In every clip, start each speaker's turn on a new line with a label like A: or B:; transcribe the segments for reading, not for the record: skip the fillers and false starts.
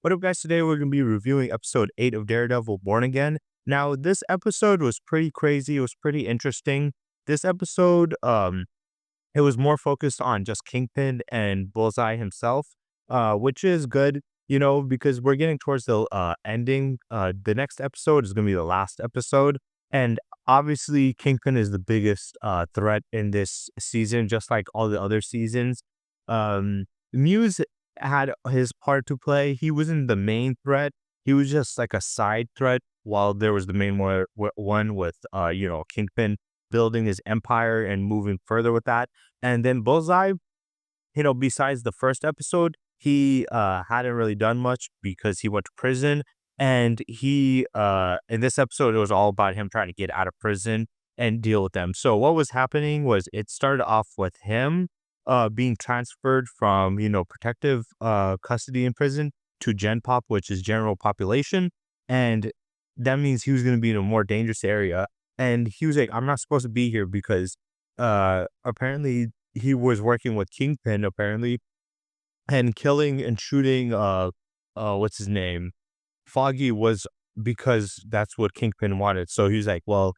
A: What up, guys? Today we're going to be reviewing episode 8 of Daredevil Born Again. Now, this episode was pretty crazy. It was pretty interesting. This episode, it was more focused on just Kingpin and Bullseye himself, which is good, because we're getting towards the ending. The next episode is going to be the last episode. And obviously, Kingpin is the biggest threat in this season, just like all the other seasons. Muse had his part to play. He wasn't the main threat. He was just like a side threat, while there was the main one with, Kingpin building his empire and moving further with that. And then Bullseye, besides the first episode, he hadn't really done much because he went to prison. And he, in this episode, it was all about him trying to get out of prison and deal with them. So what was happening was it started off with him being transferred from, protective custody in prison to Gen Pop, which is general population. And that means he was going to be in a more dangerous area. And he was like, I'm not supposed to be here because apparently he was working with Kingpin, apparently, and killing and shooting, what's his name? Foggy was because that's what Kingpin wanted. So he's like, well,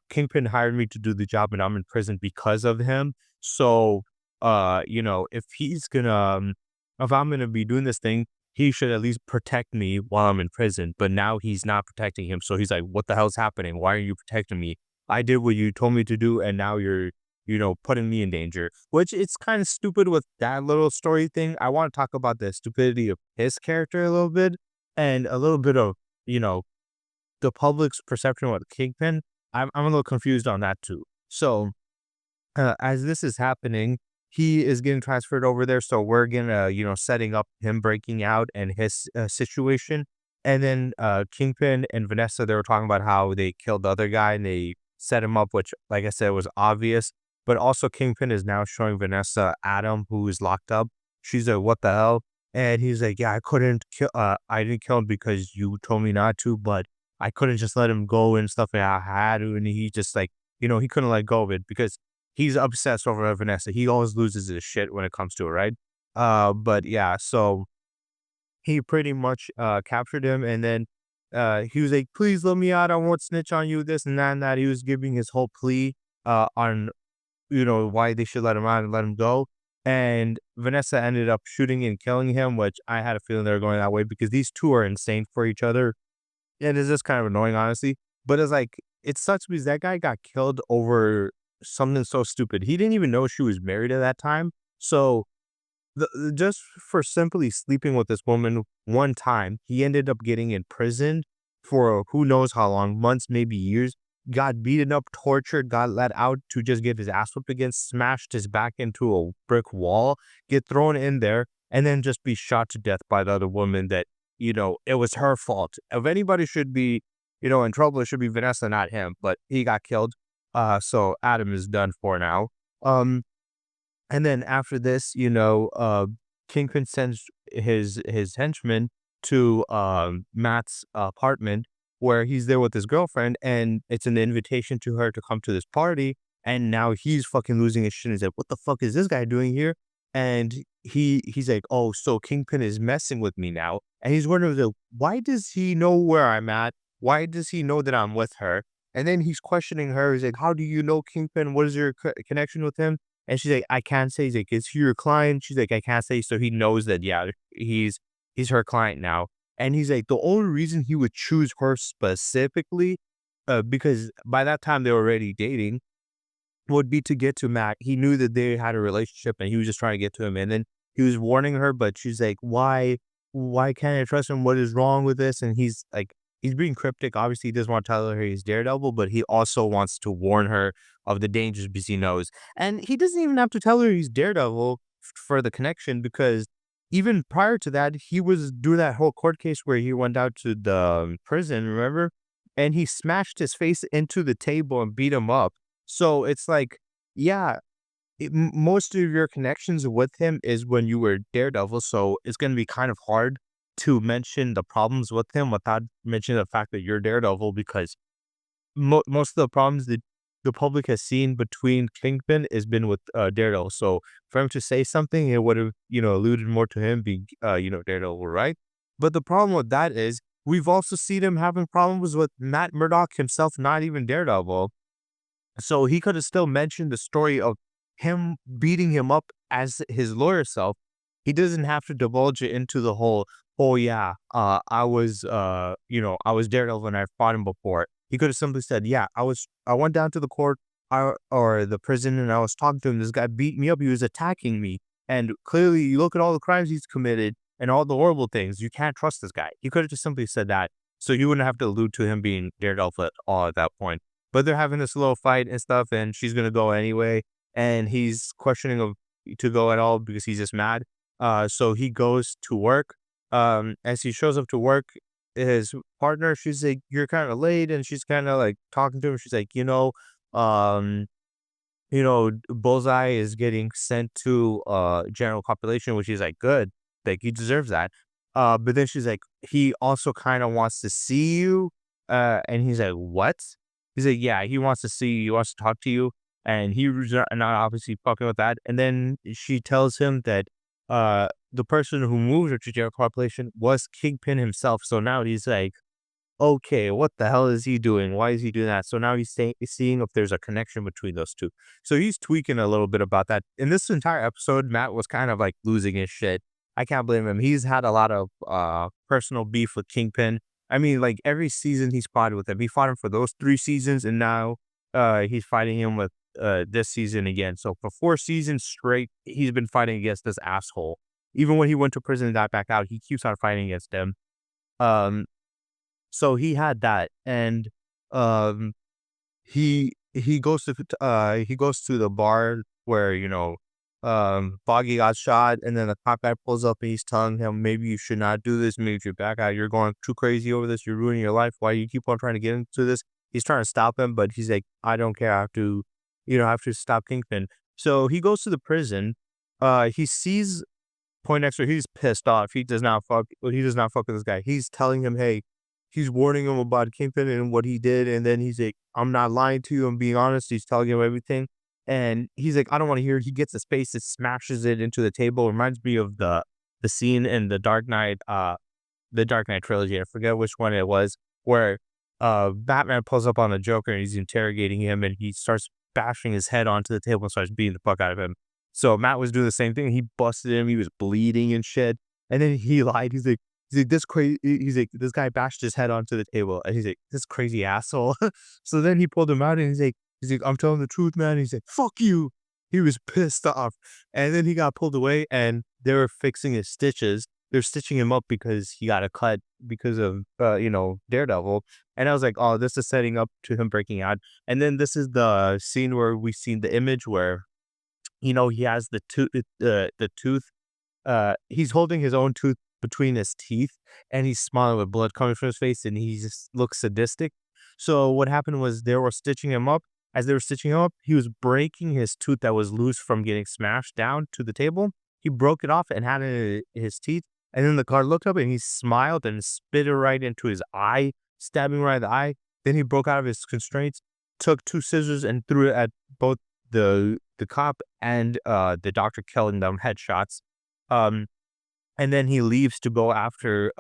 A: Kingpin hired me to do the job and I'm in prison because of him. So, if if I'm gonna be doing this thing, he should at least protect me while I'm in prison. But now he's not protecting him. So he's like, what the hell's happening? Why are you protecting me? I did what you told me to do, and now you're, putting me in danger. Which it's kind of stupid with that little story thing. I want to talk about the stupidity of his character a little bit and a little bit of, the public's perception of Kingpin. I'm a little confused on that too. So as this is happening, he is getting transferred over there. So we're gonna, setting up him breaking out and his situation. And then Kingpin and Vanessa, they were talking about how they killed the other guy and they set him up, which, like I said, was obvious. But also Kingpin is now showing Vanessa Adam, who is locked up. She's like, what the hell? And he's like, yeah, I didn't kill him because you told me not to, but I couldn't just let him go and stuff. And I had to. And he just like, he couldn't let go of it because he's obsessed over Vanessa. He always loses his shit when it comes to it, right? But yeah, so he pretty much captured him, and then he was like, please let me out. I won't snitch on you, this and that and that. He was giving his whole plea on, why they should let him out and let him go. And Vanessa ended up shooting and killing him, which I had a feeling they were going that way because these two are insane for each other. And it's just kind of annoying, honestly. But it's like, it sucks because that guy got killed over something so stupid. He didn't even know she was married at that time. So just for simply sleeping with this woman one time, he ended up getting imprisoned for who knows how long, months, maybe years. Got beaten up, tortured, got let out to just get his ass whipped again, smashed his back into a brick wall, get thrown in there, and then just be shot to death by the other woman that, it was her fault. If anybody should be, in trouble, it should be Vanessa, not him. But he got killed. So Adam is done for now. And then after this, Kingpin sends his henchmen to Matt's apartment where he's there with his girlfriend, and it's an invitation to her to come to this party. And now he's fucking losing his shit. He's like, what the fuck is this guy doing here? And he's like, oh, so Kingpin is messing with me now. And he's wondering, like, why does he know where I'm at? Why does he know that I'm with her? And then he's questioning her. He's like, how do you know Kingpin? What is your connection with him? And she's like, I can't say. He's like, is he your client? She's like, I can't say. So he knows that, yeah, he's her client now. And he's like, the only reason he would choose her specifically, because by that time they were already dating, would be to get to Mac. He knew that they had a relationship and he was just trying to get to him. And then he was warning her, but she's like, why can't I trust him? What is wrong with this? And he's like, he's being cryptic. Obviously, he doesn't want to tell her he's Daredevil, but he also wants to warn her of the dangers because he knows. And he doesn't even have to tell her he's Daredevil for the connection, because even prior to that, he was doing that whole court case where he went out to the prison, remember? And he smashed his face into the table and beat him up. So it's like, yeah, most of your connections with him is when you were Daredevil. So it's going to be kind of hard to mention the problems with him without mentioning the fact that you're Daredevil, because most of the problems that the public has seen between Kingpin has been with Daredevil. So for him to say something, it would have, alluded more to him being, Daredevil, right? But the problem with that is we've also seen him having problems with Matt Murdock himself, not even Daredevil. So he could have still mentioned the story of him beating him up as his lawyer self. He doesn't have to divulge it into the whole, oh yeah, I was Daredevil and I fought him before. He could have simply said, yeah, I went down to the court or the prison and I was talking to him. This guy beat me up. He was attacking me. And clearly you look at all the crimes he's committed and all the horrible things. You can't trust this guy. He could have just simply said that. So you wouldn't have to allude to him being Daredevil at all at that point. But they're having this little fight and stuff, and she's gonna go anyway. And he's questioning of to go at all because he's just mad. So he goes to work. As he shows up to work, his partner, she's like, "You're kind of late," and she's kind of like talking to him. She's like, um, Bullseye is getting sent to general population, which is like good, like he deserves that. But then she's like, he also kind of wants to see you. And he's like, what? He's like, yeah, he wants to see you, he wants to talk to you, and he was not obviously fucking with that. And then she tells him that the person who moved her to general population was Kingpin himself. So now he's like, okay, what the hell is he doing? Why is he doing that? So now seeing if there's a connection between those two. So he's tweaking a little bit about that. In this entire episode, Matt was kind of like losing his shit. I can't blame him. He's had a lot of personal beef with Kingpin. I mean, like every season he's fought with him. He fought him for those 3 seasons, and now he's fighting him with this season again. So for 4 seasons straight, he's been fighting against this asshole. Even when he went to prison and got back out, he keeps on fighting against him. Um, so he had that, and um, he goes to the bar where Foggy got shot, and then the cop guy pulls up and he's telling him, maybe you should not do this. Maybe if you're back out, you're going too crazy over this. You're ruining your life. Why do you keep on trying to get into this? He's trying to stop him, but he's like, I don't care. I have to stop Kingpin. So he goes to the prison. He sees Poindexter. He's pissed off. He does not fuck with this guy. He's telling him, hey, he's warning him about Kingpin and what he did. And then he's like, I'm not lying to you. I'm being honest. He's telling him everything. And he's like, I don't want to hear it. He gets his face and smashes it into the table. It reminds me of the scene in the Dark Knight trilogy. I forget which one it was, where Batman pulls up on the Joker and he's interrogating him and he starts bashing his head onto the table and starts beating the fuck out of him. So Matt was doing the same thing. He busted him. He was bleeding and shit. And then he lied. He's like, this crazy. He's like, this guy bashed his head onto the table. And he's like, this crazy asshole. So then he pulled him out and he's like, I'm telling the truth, man. And he's like, fuck you. He was pissed off. And then he got pulled away and they were fixing his stitches. They're stitching him up because he got a cut because of, Daredevil. And I was like, oh, this is setting up to him breaking out. And then this is the scene where we've seen the image where, he has the tooth. He's holding his own tooth between his teeth, and he's smiling with blood coming from his face, and he just looks sadistic. So what happened was they were stitching him up. As they were stitching him up, he was breaking his tooth that was loose from getting smashed down to the table. He broke it off and had it in his teeth. And then the guard looked up and he smiled and spit it right into his eye, stabbing right in the eye. Then he broke out of his constraints, took 2 scissors and threw it at both the cop and the doctor, killing them headshots. Um, and then he leaves to go after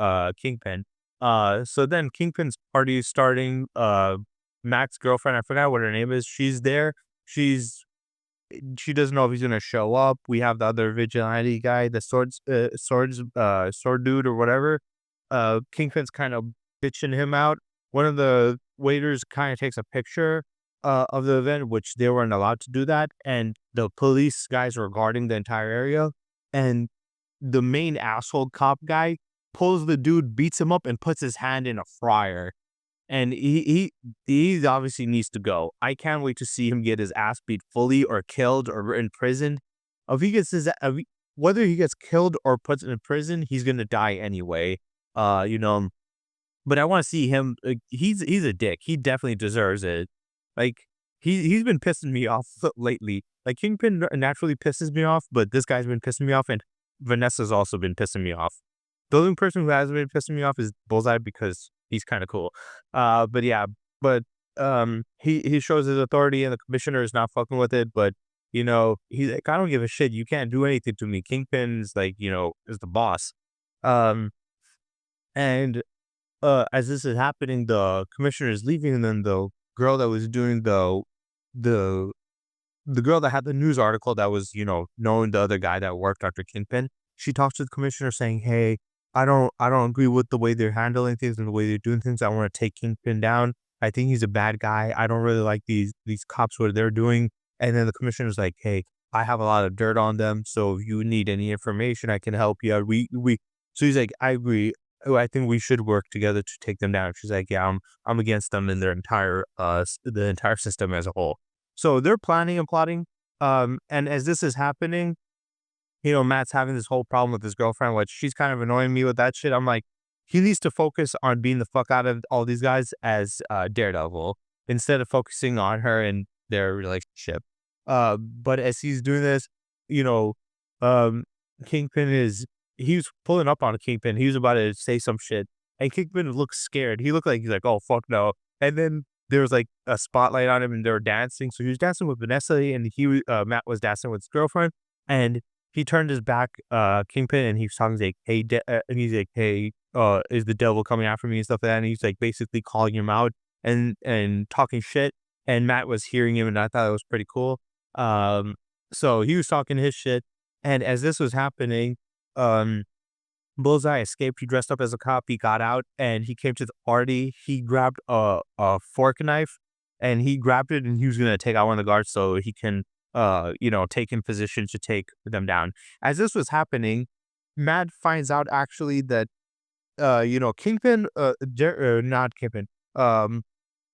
A: Kingpin. So then Kingpin's party is starting. Mac's girlfriend, I forgot what her name is. She's there. She doesn't know if he's gonna show up. We have the other vigilante guy, the sword dude or whatever. Kingpin's kind of bitching him out. One of the waiters kind of takes a picture of the event, which they weren't allowed to do that, and the police guys were guarding the entire area. And the main asshole cop guy pulls the dude, beats him up, and puts his hand in a fryer. And he obviously needs to go. I can't wait to see him get his ass beat fully or killed or imprisoned. If he gets whether he gets killed or put in prison, he's gonna die anyway. Uh, you know, but I want to see him. He's a dick. He definitely deserves it. Like he's been pissing me off lately. Like Kingpin naturally pisses me off, but this guy's been pissing me off, and Vanessa's also been pissing me off. The only person who hasn't been pissing me off is Bullseye because he's kind of cool. But yeah, but he shows his authority, and the commissioner is not fucking with it. But he's like, I don't give a shit. You can't do anything to me. Kingpin's like, is the boss. Um, And as this is happening, the commissioner is leaving, and then the girl that was doing the the girl that had the news article that was, knowing the other guy that worked after Kingpin, she talks to the commissioner saying, "Hey, I don't agree with the way they're handling things and the way they're doing things. I want to take Kingpin down. I think he's a bad guy. I don't really like these cops what they're doing." And then the commissioner's like, "Hey, I have a lot of dirt on them, so if you need any information, I can help you out." We So he's like, "I agree. Oh, I think we should work together to take them down." She's like, "Yeah, I'm against them and their entire the entire system as a whole." So they're planning and plotting. And as this is happening, Matt's having this whole problem with his girlfriend, which she's kind of annoying me with that shit. I'm like, he needs to focus on beating the fuck out of all these guys as Daredevil instead of focusing on her and their relationship. But as he's doing this, you know, um, Kingpin he was pulling up on a Kingpin. He was about to say some shit, and Kingpin looked scared. He looked like he's like, "Oh fuck no!" And then there was like a spotlight on him, and they were dancing. So he was dancing with Vanessa, and Matt was dancing with his girlfriend, and he turned his back, Kingpin, and he's talking, he's like, and he's like, "Hey, is the devil coming after me?" and stuff like that, and he's, like, basically calling him out and talking shit, and Matt was hearing him, and I thought it was pretty cool. Um, so he was talking his shit, and as this was happening, um Bullseye escaped. He dressed up as a cop. He got out and he came to the party. He grabbed a fork knife and he grabbed it and he was gonna take out one of the guards so he can take in position to take them down. As this was happening, Matt finds out actually that Kingpin not Kingpin. Um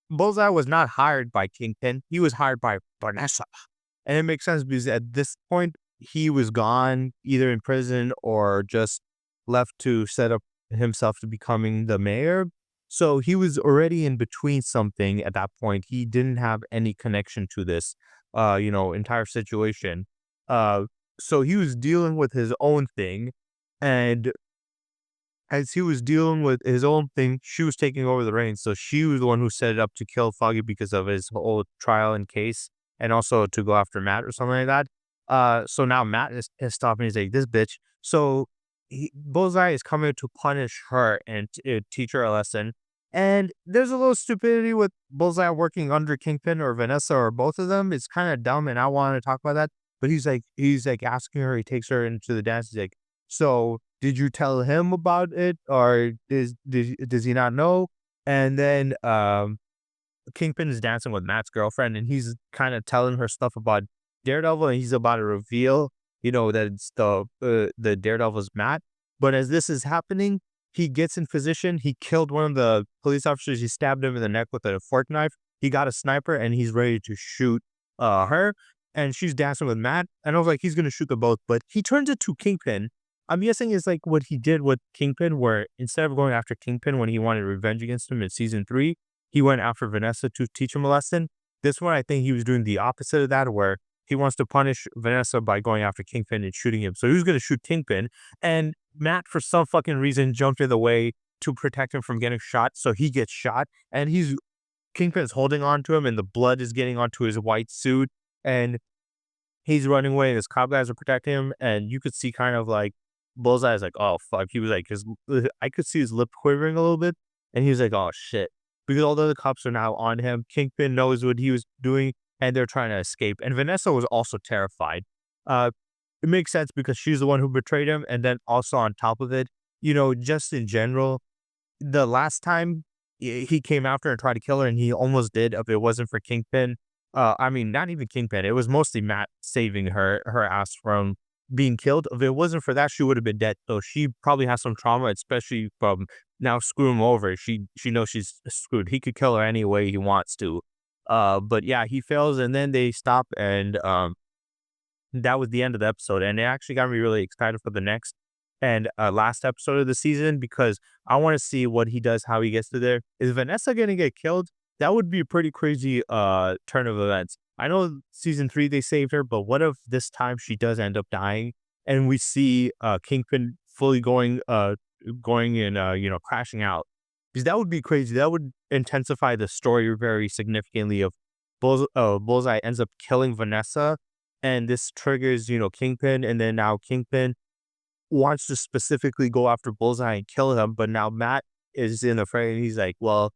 A: Bullseye was not hired by Kingpin. He was hired by Vanessa. And it makes sense because at this point, he was gone, either in prison or just left to set up himself to becoming the mayor. So he was already in between something at that point. He didn't have any connection to this, entire situation. Uh, so he was dealing with his own thing. And as he was dealing with his own thing, she was taking over the reins. So she was the one who set it up to kill Foggy because of his whole trial and case, and also to go after Matt or something like that. So now Matt is pissed off and he's like, "This bitch." So Bullseye is coming to punish her and teach her a lesson. And there's a little stupidity with Bullseye working under Kingpin or Vanessa or both of them. It's kind of dumb, and I want to talk about that. But he's like asking her. He takes her into the dance. He's like, "So did you tell him about it, or does he not know?" And then Kingpin is dancing with Matt's girlfriend, and he's kind of telling her stuff about Daredevil, and he's about to reveal, that it's the Daredevil's Matt. But as this is happening, he gets in position. He killed one of the police officers. He stabbed him in the neck with a fork knife. He got a sniper, and he's ready to shoot her. And she's dancing with Matt. And I was like, he's gonna shoot them both, but he turns it to Kingpin. I'm guessing it's like what he did with Kingpin, where instead of going after Kingpin when he wanted revenge against him in season 3, he went after Vanessa to teach him a lesson. This one, I think he was doing the opposite of that, where he wants to punish Vanessa by going after Kingpin and shooting him. So he was going to shoot Kingpin, and Matt, for some fucking reason, jumped in the way to protect him from getting shot. So he gets shot, and Kingpin is holding on to him, and the blood is getting onto his white suit, and he's running away, and his cop guys are protecting him, and you could see kind of like Bullseye is like, "Oh fuck," he was like, I could see his lip quivering a little bit, and he was like, "Oh shit," because all the other cops are now on him. Kingpin knows what he was doing, and they're trying to escape. And Vanessa was also terrified. Uh, it makes sense because she's the one who betrayed him, and then also on top of it, just in general, the last time he came after and tried to kill her, and he almost did if it wasn't for Kingpin. I mean, not even Kingpin. It was mostly Matt saving her ass from being killed. If it wasn't for that, she would have been dead. So she probably has some trauma, especially from now screw him over. She knows she's screwed. He could kill her any way he wants to. But yeah, he fails, and then they stop, and that was the end of the episode, and it actually got me really excited for the next and last episode of the season because I want to see what he does, how he gets to there. Is Vanessa gonna get killed? That would be a pretty crazy turn of events. I know season 3 they saved her, but what if this time she does end up dying and we see Kingpin fully going and crashing out? Because that would be crazy. That would intensify the story very significantly of Bullseye ends up killing Vanessa, and this triggers, Kingpin, and then now Kingpin wants to specifically go after Bullseye and kill him, but now Matt is in the fray and he's like, well,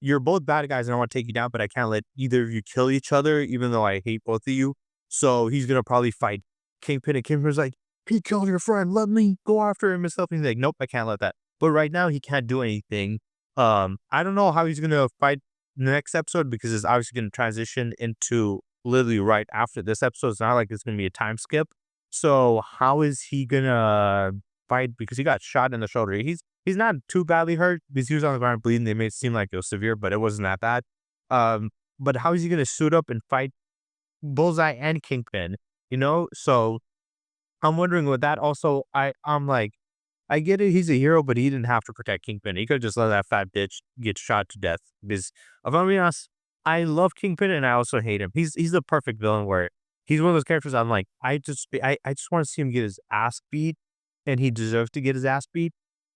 A: you're both bad guys and I want to take you down, but I can't let either of you kill each other, even though I hate both of you. So he's gonna probably fight Kingpin, and Kingpin's like, he killed your friend, let me go after him and stuff. And he's like, nope, I can't let that. But right now he can't do anything. I don't know how he's gonna fight the next episode because it's obviously gonna transition into literally right after this episode. It's not like it's gonna be a time skip. So how is he gonna fight? Because he got shot in the shoulder. He's not too badly hurt because he was on the ground bleeding. They made it seem like it was severe, but it wasn't that bad. But how is he gonna suit up and fight Bullseye and Kingpin? So I'm wondering with that. Also, I'm like, I get it. He's a hero, but he didn't have to protect Kingpin. He could just let that fat bitch get shot to death. Because if I'm being honest, I love Kingpin and I also hate him. He's the perfect villain where he's one of those characters I'm like, I just want to see him get his ass beat, and he deserves to get his ass beat.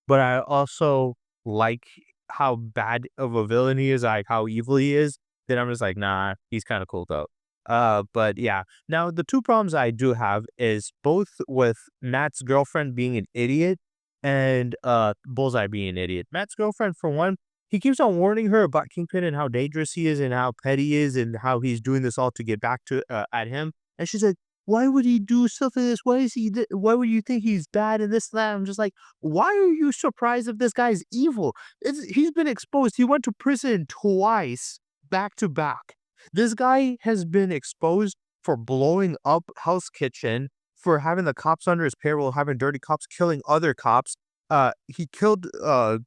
A: But I also like how bad of a villain he is, like how evil he is. Then I'm just like, nah, he's kind of cool though. But yeah. Now the two problems I do have is both with Matt's girlfriend being an idiot and Bullseye being an idiot. Matt's girlfriend, for one, he keeps on warning her about Kingpin and how dangerous he is and how petty he is and how he's doing this all to get back to at him. And she's like, why would he do something this? Why would you think he's bad and this and that? I'm just like, why are you surprised if this guy's evil? He's been exposed. He went to prison twice, back to back. This guy has been exposed for blowing up Hell's Kitchen, for having the cops under his payroll, having dirty cops killing other cops. He killed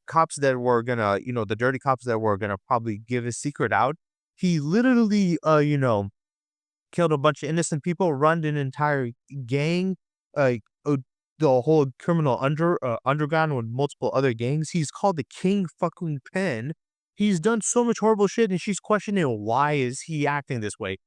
A: cops that were gonna, the dirty cops that were gonna probably give his secret out. He literally, killed a bunch of innocent people, run an entire gang, like the whole criminal underground with multiple other gangs. He's called the King fucking Pin. He's done so much horrible shit, and she's questioning why is he acting this way.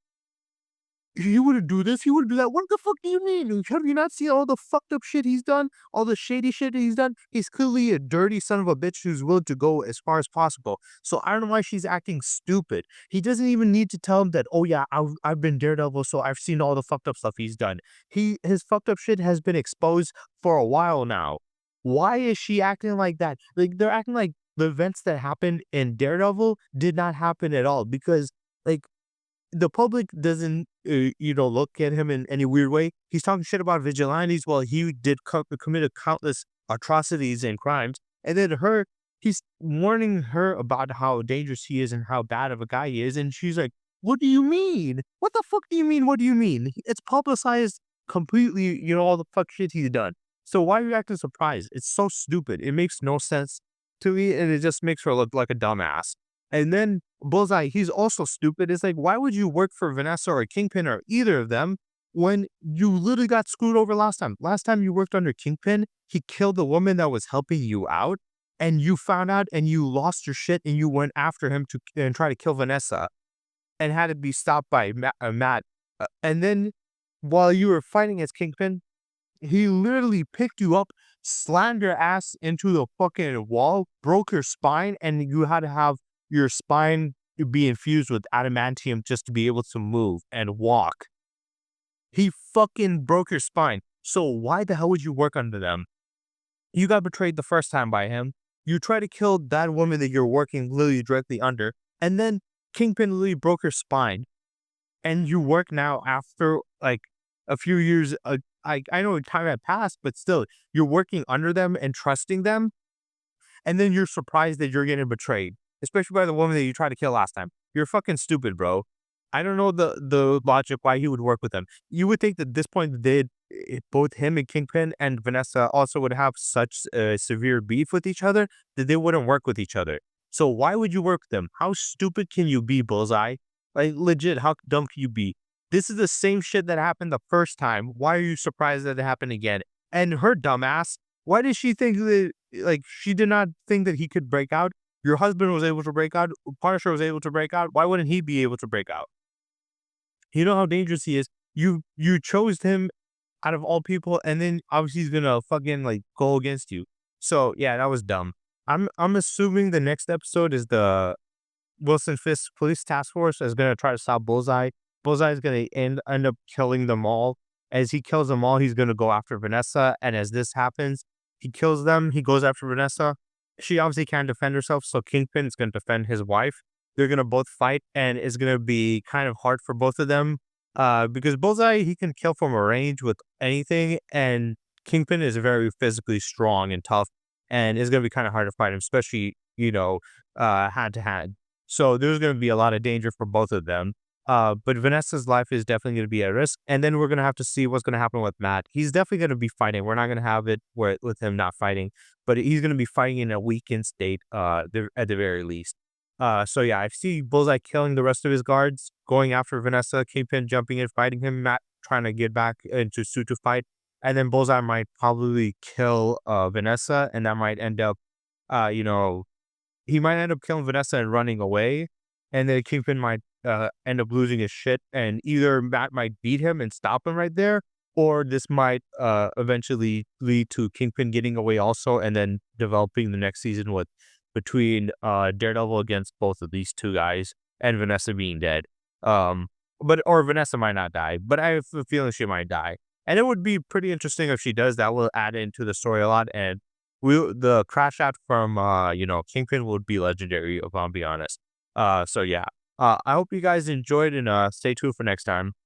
A: He wouldn't do this. He wouldn't do that. What the fuck do you mean? Have you not seen all the fucked up shit he's done? All the shady shit he's done? He's clearly a dirty son of a bitch who's willing to go as far as possible. So I don't know why she's acting stupid. He doesn't even need to tell him that, oh yeah, I've been Daredevil, so I've seen all the fucked up stuff he's done. His fucked up shit has been exposed for a while now. Why is she acting like that? Like, they're acting like the events that happened in Daredevil did not happen at all because, like, the public doesn't, look at him in any weird way. He's talking shit about vigilantes while he committed countless atrocities and crimes. And then he's warning her about how dangerous he is and how bad of a guy he is. And she's like, what do you mean? What the fuck do you mean? What do you mean? It's publicized completely, all the fuck shit he's done. So why are you acting surprised? It's so stupid. It makes no sense to me, and it just makes her look like a dumbass. And then Bullseye, he's also stupid. It's like, why would you work for Vanessa or Kingpin or either of them when you literally got screwed over last time? Last time you worked under Kingpin, he killed the woman that was helping you out, and you found out and you lost your shit and you went after him and try to kill Vanessa and had to be stopped by Matt. And then while you were fighting as Kingpin, he literally picked you up, slammed your ass into the fucking wall, broke your spine, and you had to have your spine be infused with adamantium just to be able to move and walk. He fucking broke your spine. So why the hell would you work under them? You got betrayed the first time by him. You try to kill that woman that you're working literally directly under, and then Kingpin literally broke her spine. And you work now after like a few years. I know time had passed, but still, you're working under them and trusting them, and then you're surprised that you're getting betrayed, especially by the woman that you tried to kill last time. You're fucking stupid, bro. I don't know the logic why he would work with them. You would think that at this point both him and Kingpin and Vanessa also would have such severe beef with each other that they wouldn't work with each other. So why would you work with them? How stupid can you be, Bullseye? Like, legit, how dumb can you be? This is the same shit that happened the first time. Why are you surprised that it happened again? And her dumbass, why did she think that, like, she did not think that he could break out? Your husband was able to break out. Punisher was able to break out. Why wouldn't he be able to break out? You know how dangerous he is. You chose him out of all people, and then obviously he's gonna fucking like go against you. So yeah, that was dumb. I'm assuming the next episode is the Wilson Fisk Police Task Force is gonna try to stop Bullseye. Bullseye is gonna end up killing them all. As he kills them all, he's gonna go after Vanessa, and as this happens, he kills them, he goes after Vanessa. She obviously can't defend herself, so Kingpin is gonna defend his wife. They're gonna both fight, and it's gonna be kind of hard for both of them, because Bullseye, he can kill from a range with anything, and Kingpin is very physically strong and tough, and it's gonna be kind of hard to fight him, especially, hand to hand. So there's gonna be a lot of danger for both of them. But Vanessa's life is definitely going to be at risk. And then we're going to have to see what's going to happen with Matt. He's definitely going to be fighting. We're not going to have it with him not fighting, but he's going to be fighting in a weakened state, at the very least. So yeah, I see Bullseye killing the rest of his guards, going after Vanessa, Kingpin jumping in, fighting him, Matt trying to get back into suit to fight. And then Bullseye might probably kill Vanessa, and that might end up, you know, he might end up killing Vanessa and running away, and then Kingpin might end up losing his shit, and either Matt might beat him and stop him right there, or this might eventually lead to Kingpin getting away also, and then developing the next season with between Daredevil against both of these two guys and Vanessa being dead. Um, or Vanessa might not die, but I have a feeling she might die, and it would be pretty interesting if she does. That will add into the story a lot, and the crash out from Kingpin would be legendary, if I'm being honest. So yeah. I hope you guys enjoyed, and stay tuned for next time.